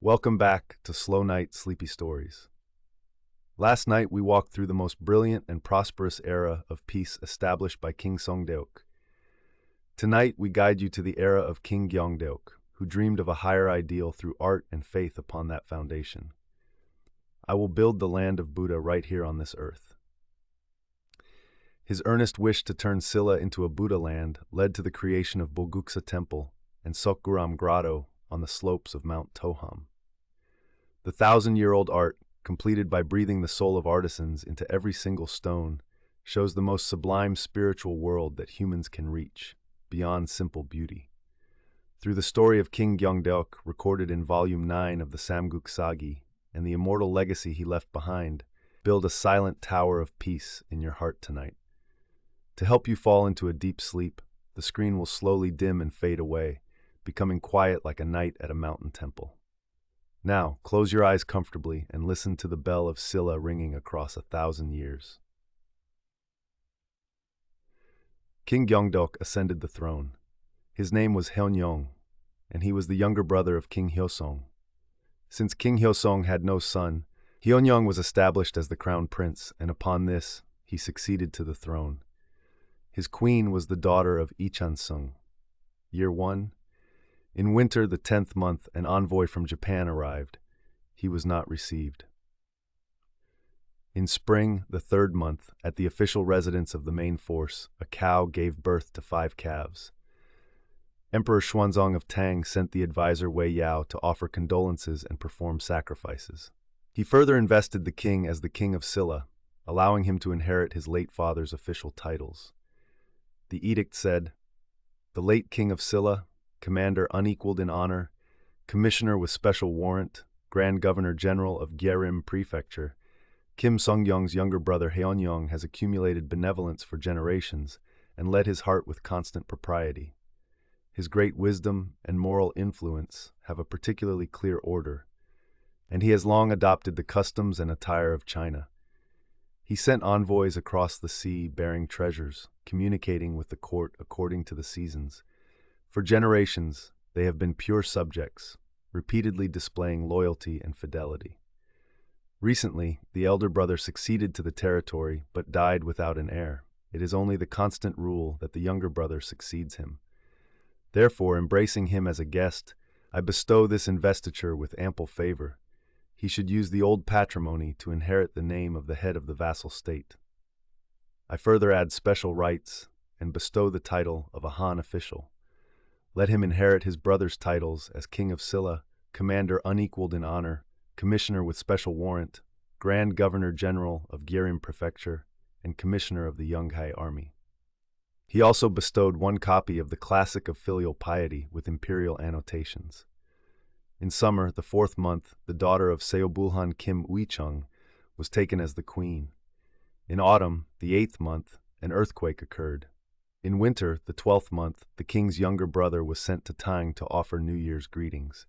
Welcome back to Slow Night Sleepy Stories. Last night we walked through the most brilliant and prosperous era of peace established by King Gyeongdeok. Tonight we guide you to the era of King Gyeongdeok, who dreamed of a higher ideal through art and faith upon that foundation. I will build the land of Buddha right here on this earth. His earnest wish to turn Silla into a Buddha land led to the creation of Bulguksa Temple and Seokguram Grotto on the slopes of Mount Toham. The thousand-year-old art, completed by breathing the soul of artisans into every single stone, shows the most sublime spiritual world that humans can reach, beyond simple beauty. Through the story of King Gyeongdeok, recorded in Volume 9 of the Samguk Sagi, and the immortal legacy he left behind, build a silent tower of peace in your heart tonight. To help you fall into a deep sleep, the screen will slowly dim and fade away, becoming quiet like a night at a mountain temple. Now, close your eyes comfortably and listen to the bell of Silla ringing across 1,000 years. King Gyeongdeok ascended the throne. His name was Hyeonyeong, and he was the younger brother of King Hyeosong. Since King Hyeosong had no son, Hyeonyeong was established as the crown prince, and upon this, he succeeded to the throne. His queen was the daughter of Ichansung. Year 1. In winter, the 10th month, an envoy from Japan arrived. He was not received. In spring, the 3rd month, at the official residence of the main force, a cow gave birth to 5 calves. Emperor Xuanzong of Tang sent the advisor Wei Yao to offer condolences and perform sacrifices. He further invested the king as the king of Silla, allowing him to inherit his late father's official titles. The edict said, "The late king of Silla, commander unequaled in honor, commissioner with special warrant, Grand Governor General of Gyerim Prefecture, Kim Sung-yong's younger brother Hyeonyeong has accumulated benevolence for generations and led his heart with constant propriety. His great wisdom and moral influence have a particularly clear order, and he has long adopted the customs and attire of China. He sent envoys across the sea bearing treasures, communicating with the court according to the seasons. For generations, they have been pure subjects, repeatedly displaying loyalty and fidelity. Recently, the elder brother succeeded to the territory but died without an heir. It is only the constant rule that the younger brother succeeds him. Therefore, embracing him as a guest, I bestow this investiture with ample favor. He should use the old patrimony to inherit the name of the head of the vassal state. I further add special rights and bestow the title of a Han official. Let him inherit his brother's titles as King of Silla, Commander unequaled in honor, Commissioner with special warrant, Grand Governor General of Gyerim Prefecture, and Commissioner of the Yonghai Army." He also bestowed 1 copy of the Classic of Filial Piety with imperial annotations. In summer, the 4th month, the daughter of Seobulhan Kim Uichung was taken as the queen. In autumn, the 8th month, an earthquake occurred. In winter, the 12th month, the king's younger brother was sent to Tang to offer New Year's greetings.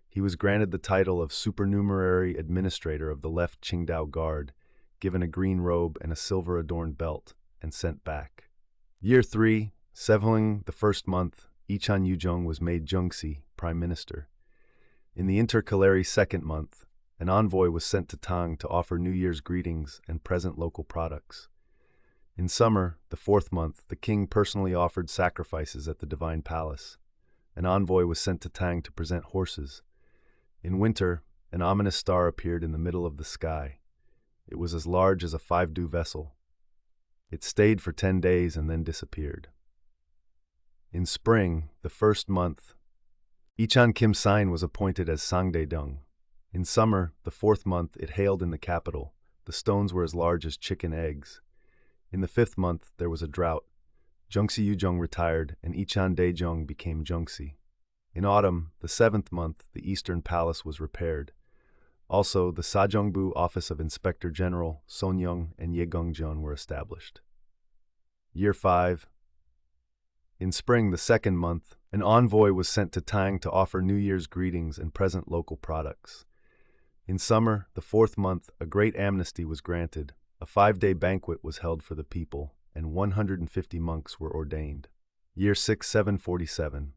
He was granted the title of Supernumerary Administrator of the Left Qingdao Guard, given a green robe and a silver-adorned belt, and sent back. Year 3, Sevhung, the 1st month, Ichan Yujong was made Jungsi, Prime Minister. In the intercalary 2nd month, an envoy was sent to Tang to offer New Year's greetings and present local products. In summer, the 4th month, the king personally offered sacrifices at the divine palace. An envoy was sent to Tang to present horses. In winter, an ominous star appeared in the middle of the sky. It was as large as a 5-dew vessel. It stayed for 10 days and then disappeared. In spring, the 1st month, Ichan Kim Sain was appointed as Sangdae-dung. In summer, the 4th month, it hailed in the capital. The stones were as large as chicken eggs. In the 5th month, there was a drought. Jungsi Yujong retired, and Ichan Daejong became Jungsi. In autumn, the 7th month, the Eastern Palace was repaired. Also, the Sajongbu Office of Inspector General, Sonyong, and Yegongjeon were established. Year 5. In spring, the 2nd month, an envoy was sent to Tang to offer New Year's greetings and present local products. In summer, the 4th month, a great amnesty was granted. A 5-day banquet was held for the people, and 150 monks were ordained. Year 6, 747.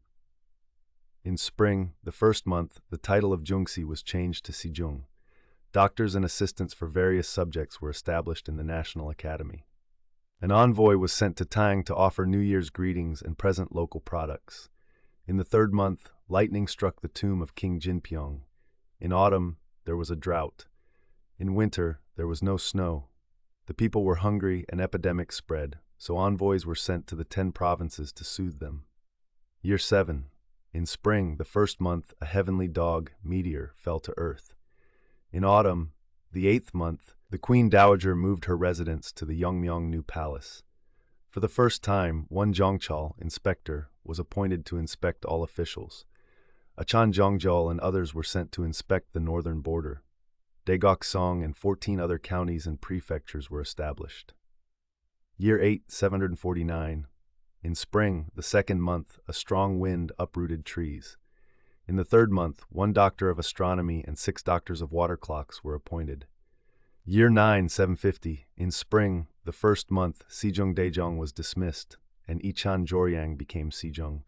In spring, the first month, the title of Jungsi was changed to Sijung. Doctors and assistants for various subjects were established in the National Academy. An envoy was sent to Tang to offer New Year's greetings and present local products. In the third month, lightning struck the tomb of King Jinpyong. In autumn, there was a drought. In winter, there was no snow. The people were hungry and epidemics spread, so envoys were sent to the 10 provinces to soothe them. Year 7. In spring, the first month, a heavenly dog, Meteor, fell to earth. In autumn, the 8th month, the Queen Dowager moved her residence to the Yeongmyeong New Palace. For the first time, one Jongchal, inspector, was appointed to inspect all officials. Achan Jongjal and others were sent to inspect the northern border. Daegok-song and 14 other counties and prefectures were established. Year 8, 749. In spring, the second month, a strong wind uprooted trees. In the third month, 1 doctor of astronomy and 6 doctors of water clocks were appointed. Year 9, 750. In spring, the first month, Sejong Daejong was dismissed, and Ichan Joryang became Sejong.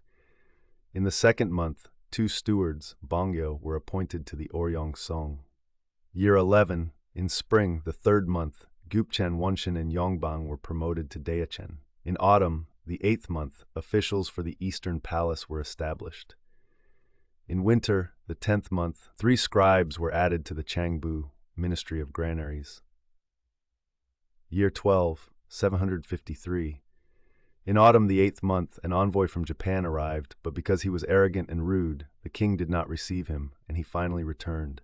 In the second month, 2 stewards, Bongyo, were appointed to the Oryong Song. Year 11. In spring, the third month, Gupchen Wonshin and Yongbang were promoted to Daechen. In autumn, the 8th month, officials for the Eastern Palace were established. In winter, the 10th month, 3 scribes were added to the Changbu, Ministry of Granaries. Year 12, 753. In autumn, the 8th month, an envoy from Japan arrived, but because he was arrogant and rude, the king did not receive him, and he finally returned.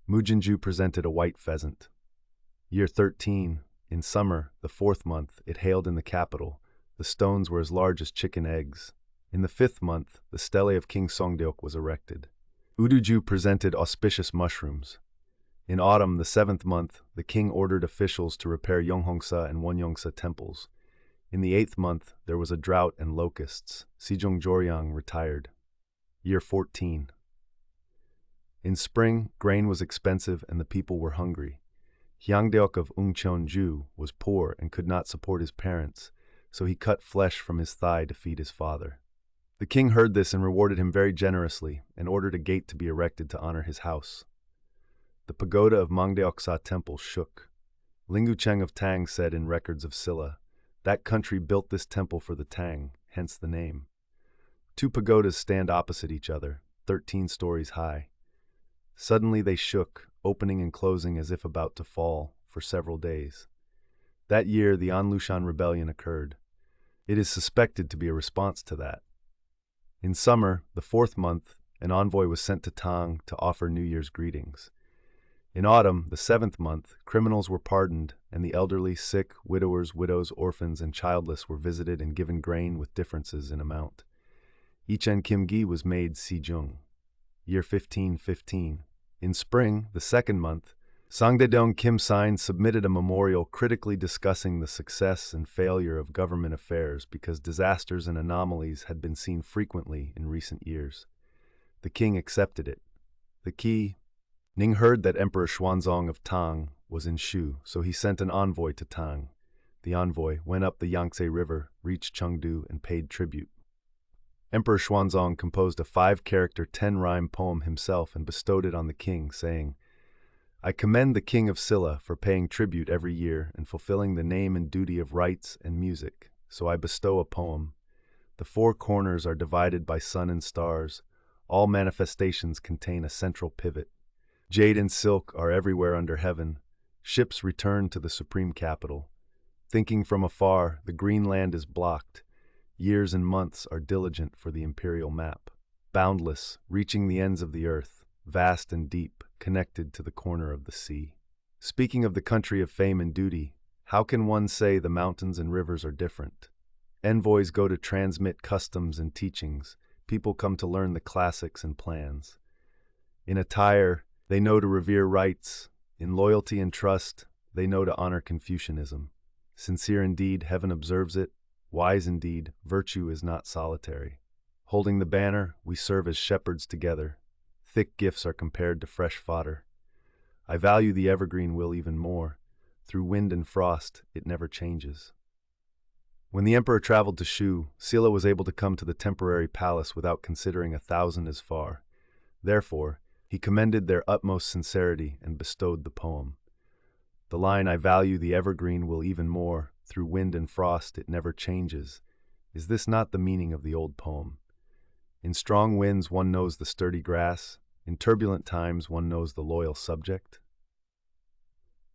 Mujinju presented a white pheasant. Year 13. In summer, the 4th month, it hailed in the capital. The stones were as large as chicken eggs. In the 5th month, the stele of King Gyeongdeok was erected. Uduju presented auspicious mushrooms. In autumn, the 7th month, the king ordered officials to repair Yeonghongsa and Wonyeongsa temples. In the 8th month, there was a drought and locusts. Sejong Joryang retired. Year 14. In spring, grain was expensive and the people were hungry. Gyeongdeok of Ungcheonju was poor and could not support his parents, so he cut flesh from his thigh to feed his father. The king heard this and rewarded him very generously and ordered a gate to be erected to honor his house. The pagoda of Mangdeoksa Temple shook. Lingucheng of Tang said in records of Silla, "That country built this temple for the Tang, hence the name." 2 pagodas stand opposite each other, 13 stories high. Suddenly they shook, opening and closing as if about to fall, for several days. That year, the Anlushan rebellion occurred. It is suspected to be a response to that. In summer, the 4th month, an envoy was sent to Tang to offer New Year's greetings. In autumn, the 7th month, criminals were pardoned, and the elderly, sick, widowers, widows, orphans, and childless were visited and given grain with differences in amount. Ichen Kimgi was made Sejong. Year 1515. In spring, the 2nd month, Sangdaedong Kim Sein submitted a memorial critically discussing the success and failure of government affairs because disasters and anomalies had been seen frequently in recent years. The king accepted it. The key Ning heard that Emperor Xuanzong of Tang was in Shu, so he sent an envoy to Tang. The envoy went up the Yangtze River, reached Chengdu, and paid tribute. Emperor Xuanzong composed a 5-character, 10-rhyme poem himself and bestowed it on the king, saying, "I commend the king of Silla for paying tribute every year and fulfilling the name and duty of rites and music, so I bestow a poem. The 4 corners are divided by sun and stars. All manifestations contain a central pivot. Jade and silk are everywhere under heaven. Ships return to the supreme capital. Thinking from afar, the green land is blocked. Years and months are diligent for the imperial map. Boundless, reaching the ends of the earth, vast and deep, connected to the corner of the sea. Speaking of the country of fame and duty, how can one say the mountains and rivers are different? Envoys go to transmit customs and teachings. People come to learn the classics and plans. In attire, they know to revere rites. In loyalty and trust, they know to honor Confucianism. Sincere indeed, heaven observes it. Wise indeed, virtue is not solitary. Holding the banner, we serve as shepherds together. Thick gifts are compared to fresh fodder. I value the evergreen will even more. Through wind and frost, it never changes. When the emperor traveled to Shu, Silla was able to come to the temporary palace without considering 1,000 as far. Therefore, he commended their utmost sincerity and bestowed the poem. The line, "I value the evergreen will even more, through wind and frost it never changes," is this not the meaning of the old poem? In strong winds one knows the sturdy grass, in turbulent times one knows the loyal subject.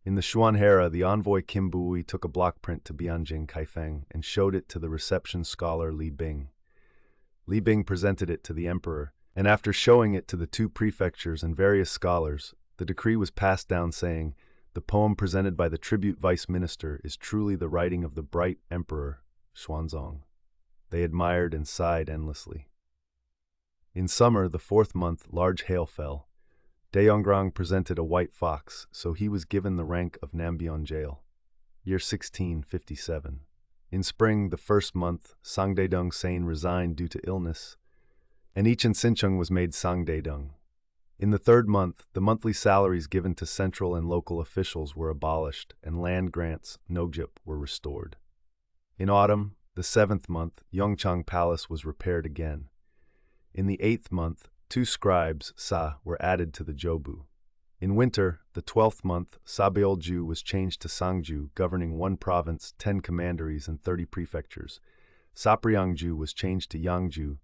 In the Xuan era, the envoy Kim Bui took a block print to Bianjing Kaifeng and showed it to the reception scholar Li Bing. Li Bing presented it to the emperor, and after showing it to the two prefectures and various scholars, the decree was passed down saying, "The poem presented by the tribute vice minister is truly the writing of the bright emperor, Xuanzong." They admired and sighed endlessly. In summer, the 4th month, large hail fell. Daeyeongrang presented a white fox, so he was given the rank of Nambyong jail. Year 1657. In spring, the 1st month, Sangdaedong Sain resigned due to illness, and Ichin Sinchung was made Sangdaedong. In the 3rd month, the monthly salaries given to central and local officials were abolished, and land grants, Nogyup, were restored. In autumn, the 7th month, Yeongchang Palace was repaired again. In the 8th month, 2 scribes, Sa, were added to the Jobu. In winter, the 12th month, Sabeolju was changed to Sangju, governing 1 province, 10 commanderies, and 30 prefectures. Sapriangju was changed to Yangju,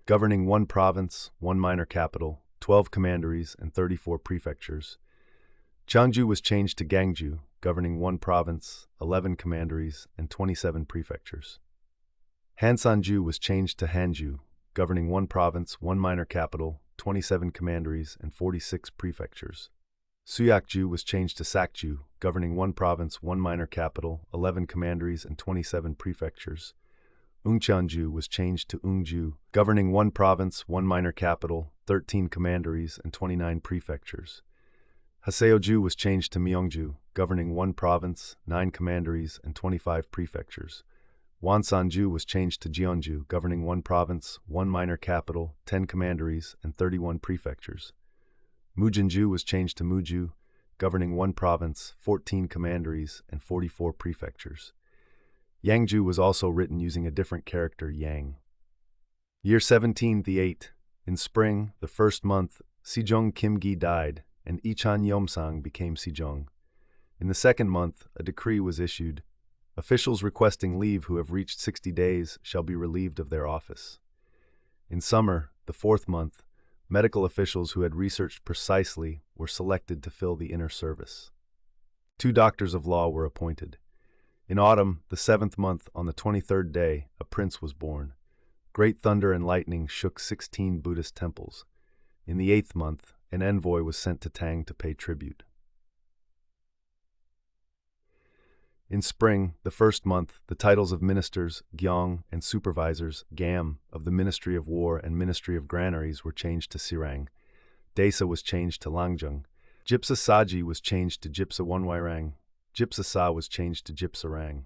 governing 1 province, 1 minor capital, 12 commanderies, and 34 prefectures. Changju was changed to Gangju, governing 1 province, 11 commanderies, and 27 prefectures. Hansanju was changed to Hanju, governing 1 province, 1 minor capital, 27 commanderies, and 46 prefectures. Suyakju was changed to Sakju, governing 1 province, 1 minor capital, 11 commanderies, and 27 prefectures. Ungcheonju was changed to Ungju, governing 1 province, 1 minor capital, 13 commanderies, and 29 prefectures. Haseoju was changed to Myeongju, governing 1 province, 9 commanderies, and 25 prefectures. Wonsanju was changed to Jeonju, governing 1 province, 1 minor capital, 10 commanderies, and 31 prefectures. Mujinju was changed to Muju, governing 1 province, 14 commanderies, and 44 prefectures. Yangju was also written using a different character, Yang. Year 1708. In spring, the 1st month, Sejong Kim Gi died, and Ichan Yeomsang became Sejong. In the 2nd month, a decree was issued. Officials requesting leave who have reached 60 days shall be relieved of their office. In summer, the 4th month, medical officials who had researched precisely were selected to fill the inner service. 2 doctors of law were appointed. In autumn, the 7th month, on the 23rd day, a prince was born. Great thunder and lightning shook 16 Buddhist temples. In the 8th month, an envoy was sent to Tang to pay tribute. In spring, the 1st month, the titles of ministers, Gyeong, and supervisors, Gam, of the Ministry of War and Ministry of Granaries were changed to Sirang. Desa was changed to Langjung. Jipsa Saji was changed to Jipsa Wonwairang. Jipsa Sa was changed to Jipsarang.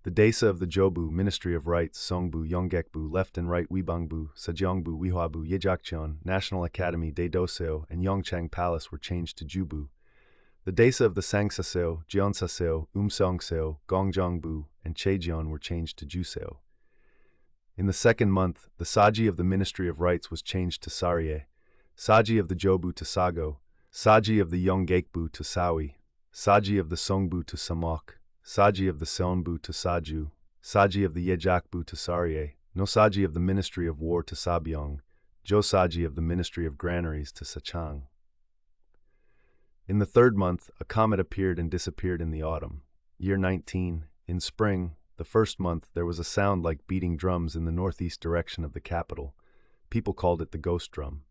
The Desa of the Jobu, Ministry of Rights, Songbu, Yonggekbu, Left and Right Wibangbu, Sejongbu, Wihuabu, Yejakcheon, National Academy, Daedoseo, and Yongchang Palace were changed to Jubu. The Desa of the Sangsaseo, Jeonsaseo, Umseongseo, Gongjeongbu, and Chejeon were changed to Juseo. In the 2nd month, the Saji of the Ministry of Rights was changed to Sarye, Saji of the Jobu to Sago, Saji of the Yonggekbu to Sawi, Saji of the Songbu to Samok, Saji of the Seonbu to Saju, Saji of the Yejakbu to Sarye, Nosaji of the Ministry of War to Sabyong, Josaji of the Ministry of Granaries to Sachang. In the 3rd month, a comet appeared and disappeared in the autumn. Year 19. In spring, the 1st month, there was a sound like beating drums in the northeast direction of the capital. People called it the ghost drum.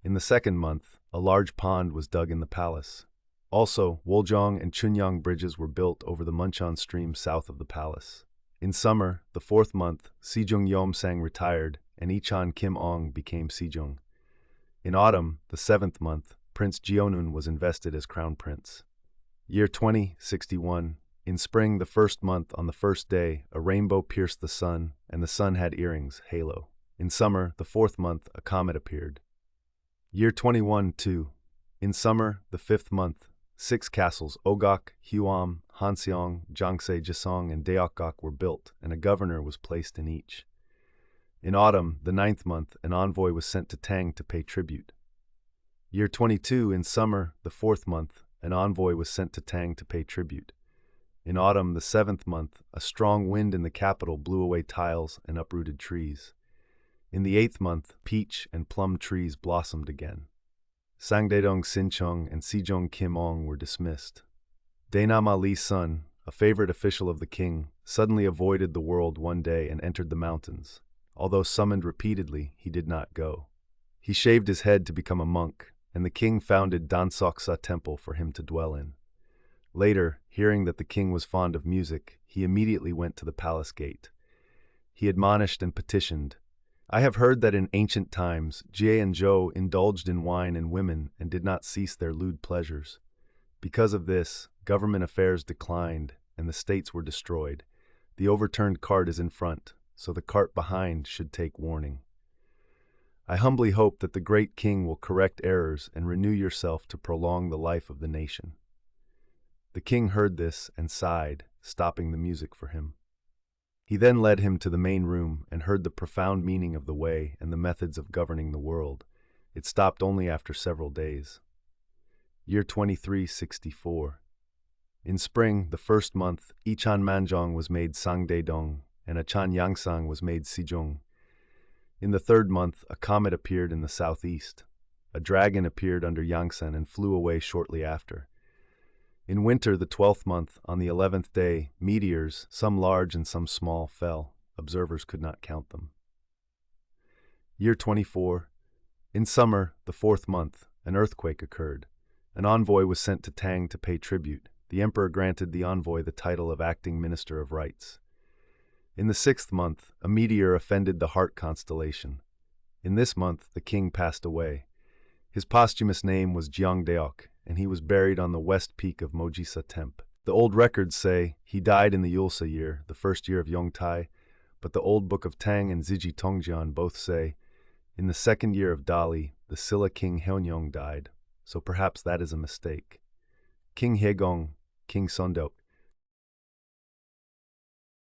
In the 2nd month, a large pond was dug in the palace. Also, Woljong and Chunyang bridges were built over the Muncheon stream south of the palace. In summer, the 4th month, Sejong Yeomsang retired, and Ichan Kim Ong became Sejong. In autumn, the 7th month, Prince Jeonun was invested as crown prince. Year 2061. In spring, the 1st month, on the 1st day, a rainbow pierced the sun, and the sun had earrings, halo. In summer, the 4th month, a comet appeared. Year 21-2. In summer, the 5th month, 6 castles, Ogok, Huam, Hanseong, Jangse Jisong, and Deokgok were built, and a governor was placed in each. In autumn, the 9th month, an envoy was sent to Tang to pay tribute. Year 22, in summer, the 4th month, an envoy was sent to Tang to pay tribute. In autumn, the 7th month, a strong wind in the capital blew away tiles and uprooted trees. In the 8th month, peach and plum trees blossomed again. Sangdaedong Sinchong and Sejong Kim-ong were dismissed. Daenam Ali's son, a favorite official of the king, suddenly avoided the world one day and entered the mountains. Although summoned repeatedly, he did not go. He shaved his head to become a monk, and the king founded Dansoksa Temple for him to dwell in. Later, hearing that the king was fond of music, he immediately went to the palace gate. He admonished and petitioned, "I have heard that in ancient times, Jie and Zhou indulged in wine and women and did not cease their lewd pleasures. Because of this, government affairs declined and the states were destroyed. The overturned cart is in front, so the cart behind should take warning. I humbly hope that the great king will correct errors and renew yourself to prolong the life of the nation." The king heard this and sighed, stopping the music for him. He then led him to the main room and heard the profound meaning of the way and the methods of governing the world. It stopped only after several days. Year 2364. In spring, the 1st month, Ichan Manjong was made Sangdaedong, and Achan Yangsang was made Sejong. In the 3rd month, a comet appeared in the southeast. A dragon appeared under Yangsan and flew away shortly after. In winter, the 12th month, on the 11th day, meteors, some large and some small, fell. Observers could not count them. Year 24. In summer, the 4th month, an earthquake occurred. An envoy was sent to Tang to pay tribute. The emperor granted the envoy the title of acting minister of rights. In the 6th month, a meteor offended the Heart constellation. In this month, the king passed away. His posthumous name was Gyeongdeok, and he was buried on the west peak of Mojisa Temp. The old records say he died in the Yulsa year, the 1st year of Yongtai, but the old book of Tang and Ziji Tongjian both say, in the 2nd year of Dali, the Silla king Hyeonyong died, so perhaps that is a mistake. King Haegong, King Sondok,